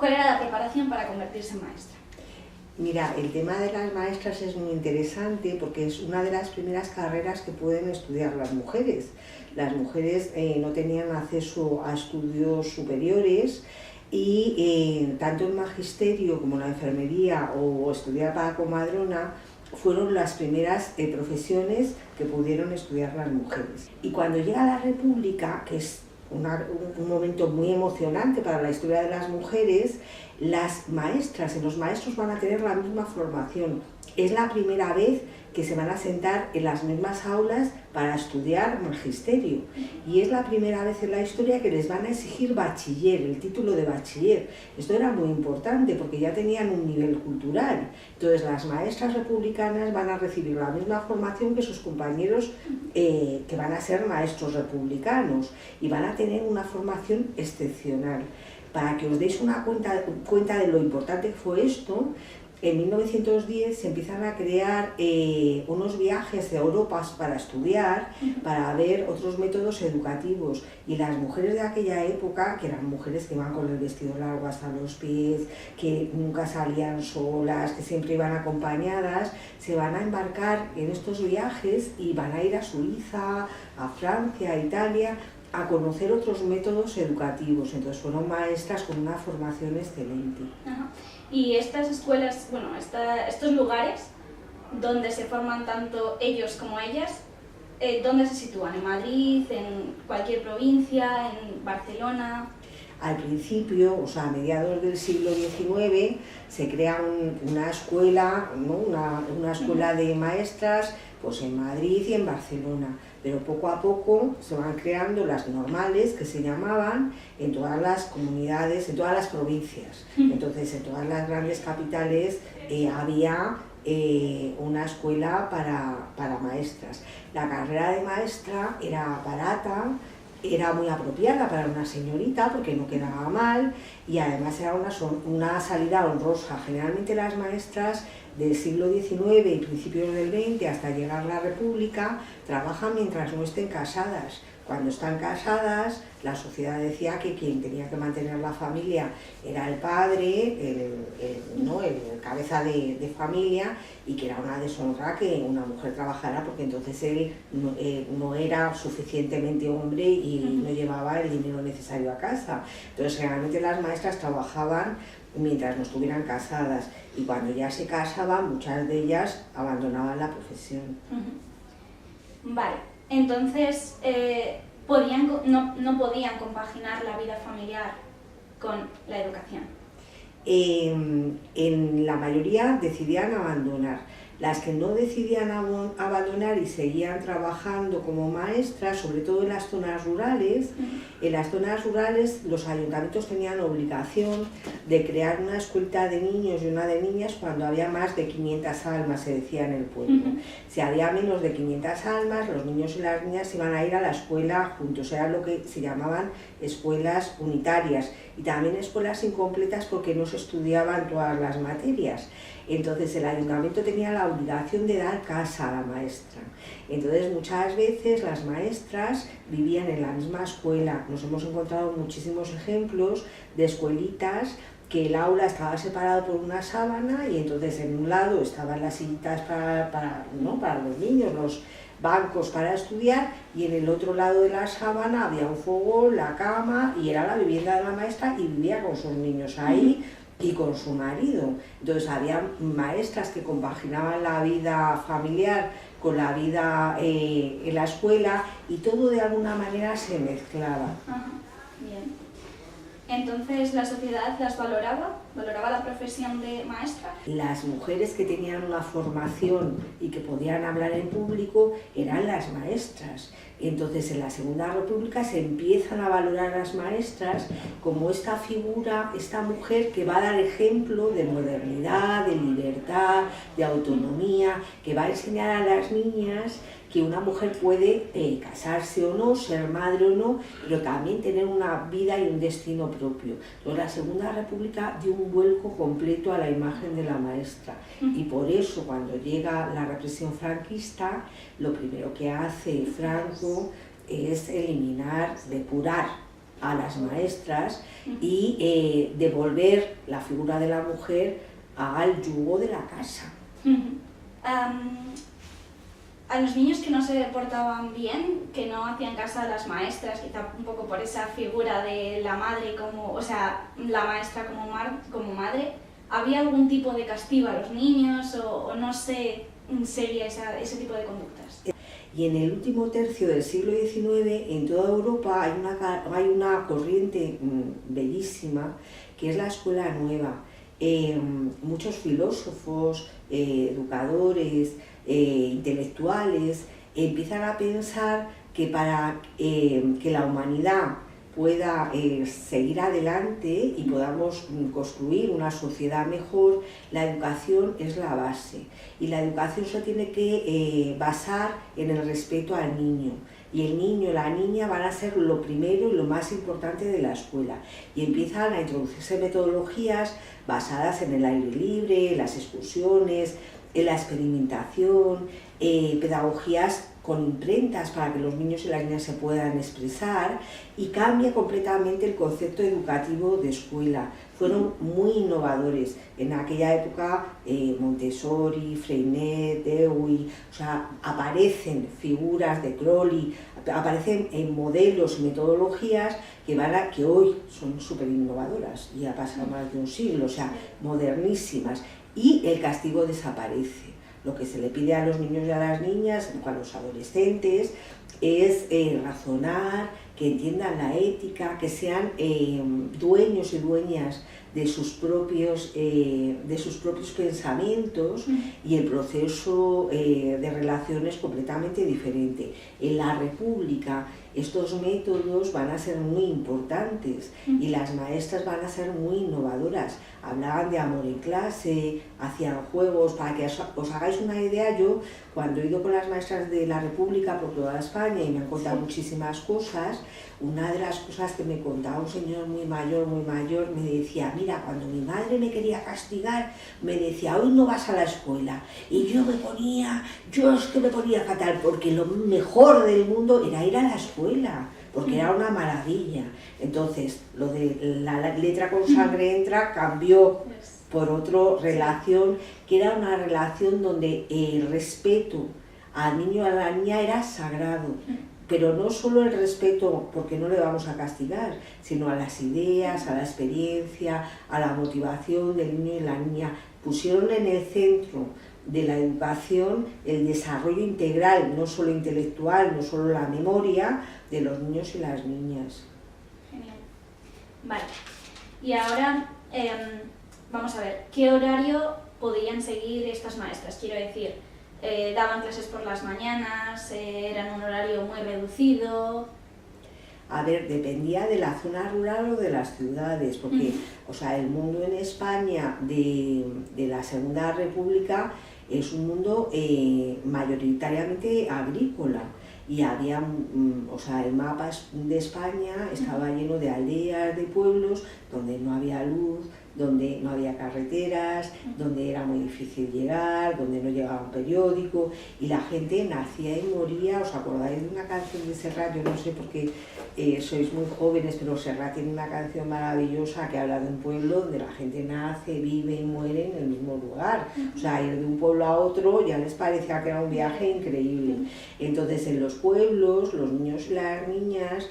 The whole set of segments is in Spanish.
¿Cuál era la preparación para convertirse en maestra? Mira, el tema de las maestras es muy interesante porque es una de las primeras carreras que pueden estudiar las mujeres. Las mujeres no tenían acceso a estudios superiores y tanto el magisterio como la enfermería o estudiar para comadrona fueron las primeras profesiones que pudieron estudiar las mujeres. Y cuando llega la República, que es un momento muy emocionante para la historia de las mujeres, las maestras y los maestros van a tener la misma formación. Es la primera vez que se van a sentar en las mismas aulas para estudiar magisterio. Y es la primera vez en la historia que les van a exigir bachiller, el título de bachiller. Esto era muy importante porque ya tenían un nivel cultural. Entonces las maestras republicanas van a recibir la misma formación que sus compañeros que van a ser maestros republicanos y van a tener una formación excepcional. Para que os deis una cuenta de lo importante que fue esto, en 1910 se empiezan a crear unos viajes de Europa para estudiar, para ver otros métodos educativos. Y las mujeres de aquella época, que eran mujeres que iban con el vestido largo hasta los pies, que nunca salían solas, que siempre iban acompañadas, se van a embarcar en estos viajes y van a ir a Suiza, a Francia, a Italia, a conocer otros métodos educativos. Entonces fueron maestras con una formación excelente. Ajá. Y estas escuelas, bueno, estos lugares donde se forman tanto ellos como ellas, ¿dónde se sitúan? ¿En Madrid? ¿En cualquier provincia? ¿En Barcelona? Al principio, o sea, a mediados del siglo XIX, se crea una escuela, ¿no? una escuela de maestras pues en Madrid y en Barcelona, pero poco a poco se van creando las normales, que se llamaban, en todas las comunidades, en todas las provincias. Entonces, en todas las grandes capitales había una escuela para maestras. La carrera de maestra era barata, era muy apropiada para una señorita porque no quedaba mal y además era una salida honrosa. Generalmente las maestras del siglo XIX y principios del XX hasta llegar a la República trabajan mientras no estén casadas. Cuando están casadas, la sociedad decía que quien tenía que mantener la familia era el padre, el cabeza de familia, y que era una deshonra que una mujer trabajara porque entonces él no era suficientemente hombre y no llevaba el dinero necesario a casa. Entonces generalmente las maestras trabajaban mientras no estuvieran casadas y cuando ya se casaban muchas de ellas abandonaban la profesión. Vale, entonces no podían compaginar la vida familiar con la educación. En la mayoría decidían abandonar. Las que no decidían abandonar y seguían trabajando como maestras, sobre todo en las zonas rurales, en las zonas rurales los ayuntamientos tenían obligación de crear una escuelita de niños y una de niñas cuando había más de 500 almas, se decía en el pueblo. Si había menos de 500 almas, los niños y las niñas iban a ir a la escuela juntos, era lo que se llamaban escuelas unitarias y también escuelas incompletas porque no se estudiaban todas las materias. Entonces el ayuntamiento tenía la obligación de dar casa a la maestra. Entonces muchas veces las maestras vivían en la misma escuela. Nos hemos encontrado muchísimos ejemplos de escuelitas que el aula estaba separado por una sábana y entonces en un lado estaban las sillitas para los niños, los bancos para estudiar, y en el otro lado de la sábana había un fogón, la cama, y era la vivienda de la maestra y vivía con sus niños ahí y con su marido. Entonces había maestras que compaginaban la vida familiar con la vida en la escuela y todo de alguna manera se mezclaba. Ajá, bien. Entonces, ¿la sociedad las valoraba? ¿Valoraba la profesión de maestra? Las mujeres que tenían una formación y que podían hablar en público eran las maestras. Entonces, en la Segunda República se empiezan a valorar a las maestras como esta figura, esta mujer que va a dar ejemplo de modernidad, de libertad, de autonomía, que va a enseñar a las niñas que una mujer puede casarse o no, ser madre o no, pero también tener una vida y un destino propio. Entonces, la Segunda República dio un vuelco completo a la imagen de la maestra y por eso cuando llega la represión franquista, lo primero que hace Franco es eliminar, depurar a las maestras y devolver la figura de la mujer al yugo de la casa. A los niños que no se portaban bien, que no hacían caso a las maestras, quizá un poco por esa figura de la madre como, o sea, la maestra como madre, ¿había algún tipo de castigo a los niños o no se seguía ese tipo de conductas? Y en el último tercio del siglo XIX, en toda Europa hay una corriente bellísima, que es la escuela nueva. Muchos filósofos, educadores, intelectuales empiezan a pensar que para que la humanidad pueda seguir adelante y podamos construir una sociedad mejor, la educación es la base. Y la educación se tiene que basar en el respeto al niño. Y el niño y la niña van a ser lo primero y lo más importante de la escuela. Y empiezan a introducirse metodologías basadas en el aire libre, en las excursiones, en la experimentación, pedagogías con imprentas para que los niños y las niñas se puedan expresar, y cambia completamente el concepto educativo de escuela. Fueron muy innovadores. En aquella época Montessori, Freinet, Dewey, o sea, aparecen figuras de Crowley, aparecen en modelos y metodologías que hoy son súper innovadoras, y ha pasado más de un siglo, o sea, modernísimas, y el castigo desaparece. Lo que se le pide a los niños y a las niñas, a los adolescentes, es razonar, que entiendan la ética, que sean dueños y dueñas de sus propios pensamientos, y el proceso de relaciones completamente diferente. En la República estos métodos van a ser muy importantes y las maestras van a ser muy innovadoras. Hablaban de amor en clase, hacían juegos. Para que os hagáis una idea, yo cuando he ido con las maestras de la República por toda España y me han contado muchísimas cosas, una de las cosas que me contaba un señor muy mayor, me decía: mira, cuando mi madre me quería castigar, me decía, hoy no vas a la escuela. Y yo es que me ponía fatal, porque lo mejor del mundo era ir a la escuela, porque era una maravilla. Entonces, lo de la letra con sangre entra cambió por otra relación, que era una relación donde el respeto al niño y a la niña era sagrado. Pero no solo el respeto, porque no le vamos a castigar, sino a las ideas, a la experiencia, a la motivación del niño y la niña. Pusieron en el centro de la educación el desarrollo integral, no solo intelectual, no solo la memoria de los niños y las niñas. Genial. Vale. Y ahora vamos a ver, ¿qué horario podían seguir estas maestras? Quiero decir, daban clases por las mañanas, eran un horario muy reducido. A ver, dependía de la zona rural o de las ciudades, porque o sea, el mundo en España de la Segunda República es un mundo mayoritariamente agrícola, y había, o sea, el mapa de España estaba lleno de aldeas, de pueblos donde no había luz, donde no había carreteras, donde era muy difícil llegar, donde no llegaba un periódico, y la gente nacía y moría. ¿Os acordáis de una canción de Serrat? Yo no sé por qué sois muy jóvenes, pero Serrat tiene una canción maravillosa que habla de un pueblo donde la gente nace, vive y muere en el mismo lugar. O sea, ir de un pueblo a otro ya les parecía que era un viaje increíble. Entonces, en los pueblos, los niños y las niñas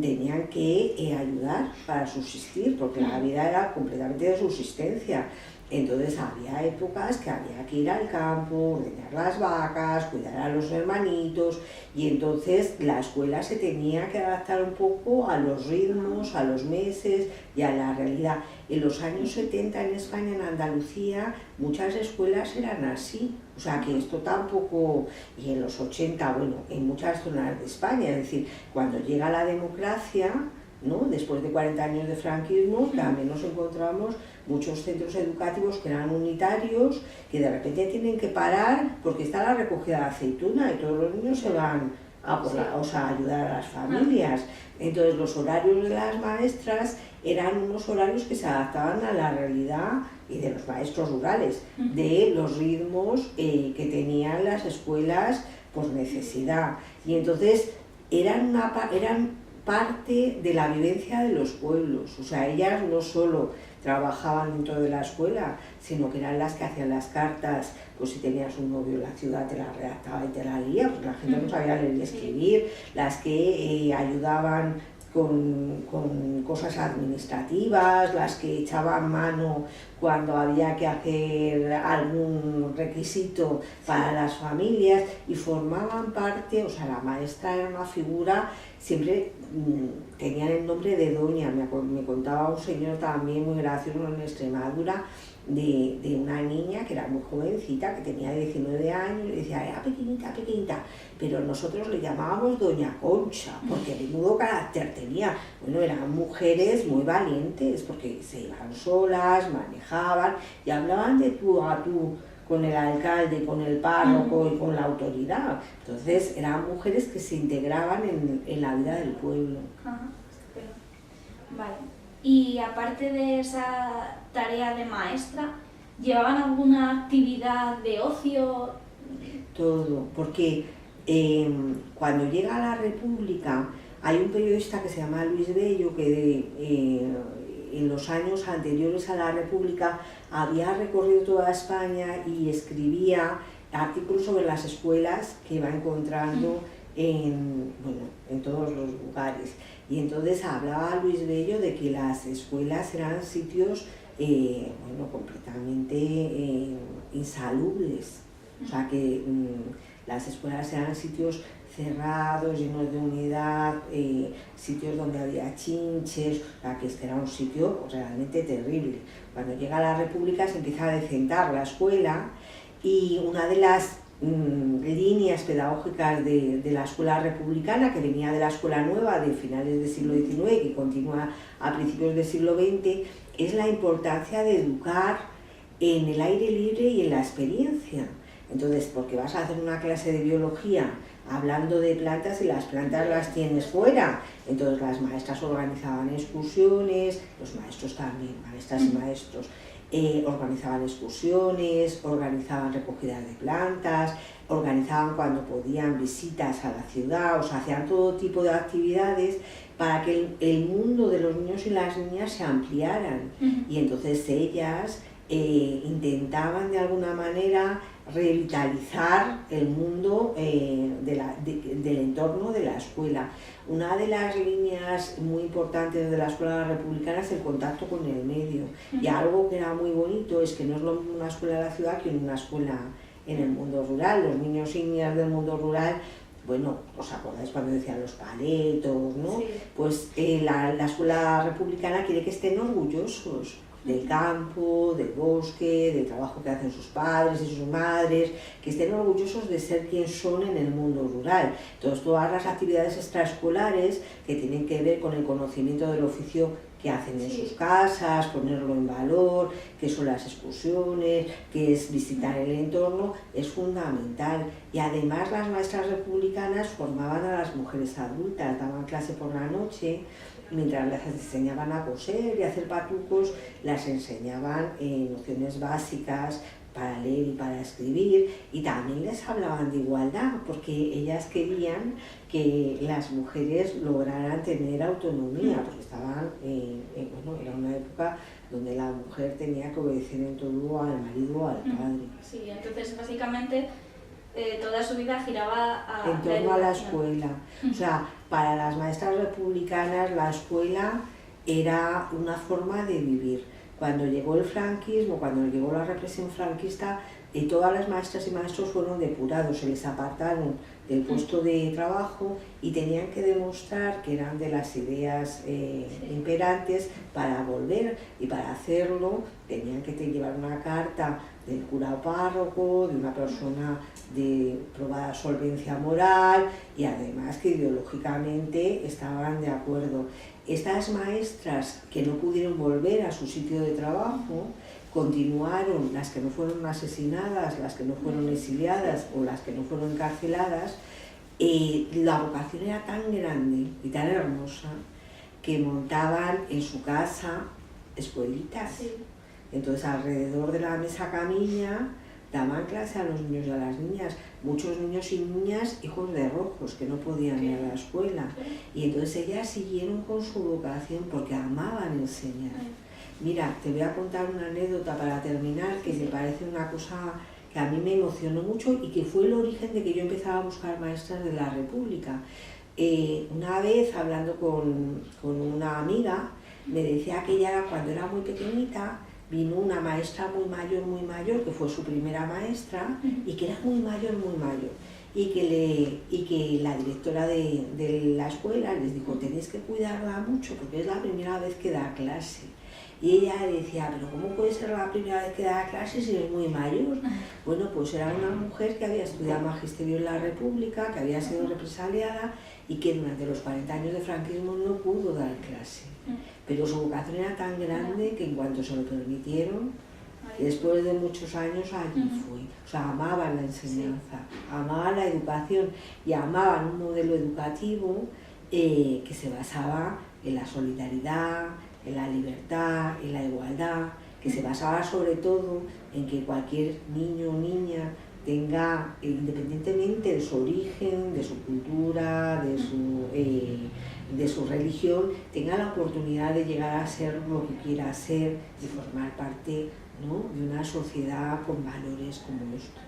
tenían que ayudar para subsistir, porque la vida era completamente de subsistencia. Entonces había épocas que había que ir al campo, ordeñar las vacas, cuidar a los hermanitos, y entonces la escuela se tenía que adaptar un poco a los ritmos, a los meses y a la realidad. En los años 70 en España, en Andalucía, muchas escuelas eran así, o sea que esto tampoco, y en los 80, bueno, en muchas zonas de España, es decir, cuando llega la democracia, ¿no? Después de 40 años de franquismo, también nos encontramos muchos centros educativos que eran unitarios, que de repente tienen que parar porque está la recogida de aceituna y todos los niños se van a ayudar a las familias. Entonces los horarios de las maestras eran unos horarios que se adaptaban a la realidad, y de los maestros rurales, de los ritmos que tenían las escuelas por necesidad. Y entonces eran parte de la vivencia de los pueblos. O sea, ellas no solo trabajaban dentro de la escuela, sino que eran las que hacían las cartas. Pues si tenías un novio en la ciudad te la redactaba y te la leía, porque la gente no sabía leer y escribir, las que ayudaban con cosas administrativas, las que echaban mano cuando había que hacer algún requisito para las familias, y formaban parte. O sea, la maestra era una figura, siempre tenían el nombre de doña. Me contaba un señor también muy gracioso en Extremadura, de una niña que era muy jovencita, que tenía 19 años, y decía, era pequeñita, pequeñita, pero nosotros le llamábamos Doña Concha, porque menudo carácter tenía. Bueno, eran mujeres muy valientes, porque se iban solas, manejaban y hablaban de tú a tú con el alcalde, con el párroco y con la autoridad. Entonces eran mujeres que se integraban en la vida del pueblo. Ajá, estupendo. Vale. Y aparte de esa tarea de maestra, ¿llevaban alguna actividad de ocio? Todo, porque cuando llega a la República hay un periodista que se llama Luis Bello, que en los años anteriores a la República había recorrido toda España y escribía artículos sobre las escuelas que iba encontrando en todos los lugares. Y entonces hablaba Luis Bello de que las escuelas eran sitios completamente insalubres. O sea, que las escuelas eran sitios cerrados, llenos de humedad, sitios donde había chinches. O sea, que este era un sitio realmente terrible. Cuando llega la República se empieza a decentar la escuela, y una de las líneas pedagógicas de la escuela republicana, que venía de la escuela nueva de finales del siglo XIX y que continúa a principios del siglo XX, es la importancia de educar en el aire libre y en la experiencia. Entonces, porque vas a hacer una clase de biología hablando de plantas y las plantas las tienes fuera. Entonces las maestras organizaban excursiones, los maestros también, maestras y maestros, organizaban excursiones, organizaban recogidas de plantas, organizaban cuando podían visitas a la ciudad. O sea, hacían todo tipo de actividades para que el mundo de los niños y las niñas se ampliaran. Y entonces ellas intentaban de alguna manera revitalizar el mundo del entorno de la escuela. Una de las líneas muy importantes de la escuela republicana es el contacto con el medio. Y algo que era muy bonito es que no es lo mismo una escuela en la ciudad que una escuela en el mundo rural. Los niños y niñas del mundo rural, bueno, ¿os acordáis cuando decían los paletos, no? Sí. Pues la escuela republicana quiere que estén orgullosos del campo, del bosque, del trabajo que hacen sus padres y sus madres, que estén orgullosos de ser quien son en el mundo rural. Entonces, todas las actividades extraescolares que tienen que ver con el conocimiento del oficio que hacen en sus casas, ponerlo en valor, qué son las excursiones, qué es visitar el entorno, es fundamental. Y además las maestras republicanas formaban a las mujeres adultas, daban clase por la noche. Mientras les enseñaban a coser y a hacer patucos, las enseñaban nociones básicas para leer y para escribir, y también les hablaban de igualdad, porque ellas querían que las mujeres lograran tener autonomía, porque estaban, era una época donde la mujer tenía que obedecer en todo al marido o al padre. Sí, entonces básicamente toda su vida giraba en torno a la escuela. O sea, para las maestras republicanas la escuela era una forma de vivir. Cuando llegó el franquismo, cuando llegó la represión franquista, todas las maestras y maestros fueron depurados, se les apartaron del puesto de trabajo y tenían que demostrar que eran de las ideas imperantes para volver, y para hacerlo tenían que llevar una carta del cura o párroco, de una persona de probada solvencia moral, y además que ideológicamente estaban de acuerdo. Estas maestras que no pudieron volver a su sitio de trabajo continuaron, las que no fueron asesinadas, las que no fueron exiliadas o las que no fueron encarceladas. La vocación era tan grande y tan hermosa que montaban en su casa escuelitas. Sí. Entonces, alrededor de la mesa camilla, daban clase a los niños y a las niñas, muchos niños y niñas hijos de rojos que no podían ir a la escuela, y entonces ellas siguieron con su vocación porque amaban enseñar. Mira, te voy a contar una anécdota para terminar que me parece una cosa que a mí me emocionó mucho y que fue el origen de que yo empezara a buscar maestras de la República. Una vez, hablando con una amiga, me decía que ella, cuando era muy pequeñita, vino una maestra muy mayor, que fue su primera maestra, y que era muy mayor, y que la directora de la escuela les dijo: tenéis que cuidarla mucho porque es la primera vez que da clase. Y ella decía: pero ¿cómo puede ser la primera vez que da clase si es muy mayor? Bueno, pues era una mujer que había estudiado magisterio en la República, que había sido represaliada y que durante los 40 años de franquismo no pudo dar clase. Pero su vocación era tan grande que en cuanto se lo permitieron, después de muchos años allí fue. O sea, amaban la enseñanza, amaban la educación y amaban un modelo educativo que se basaba en la solidaridad, en la libertad, en la igualdad, que se basaba sobre todo en que cualquier niño o niña tenga, independientemente de su origen, de su cultura, de su religión, tenga la oportunidad de llegar a ser lo que quiera ser y formar parte, ¿no?, de una sociedad con valores como estos.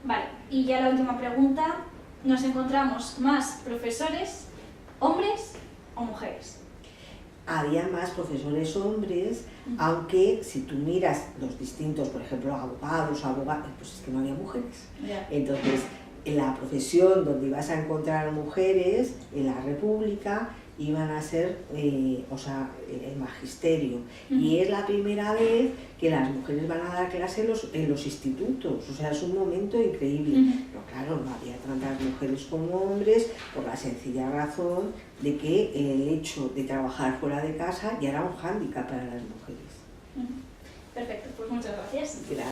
Vale, y ya la última pregunta, ¿nos encontramos más profesores hombres o mujeres? Había más profesores hombres, aunque si tú miras los distintos, por ejemplo, abogadas, pues es que no había mujeres. Entonces, en la profesión donde ibas a encontrar mujeres, en la República, iban a ser, el magisterio. Y es la primera vez que las mujeres van a dar clase en los institutos, o sea, es un momento increíble. Pero claro, no había tantas mujeres como hombres, por la sencilla razón de que el hecho de trabajar fuera de casa ya era un hándicap para las mujeres. Perfecto, pues muchas gracias. Gracias.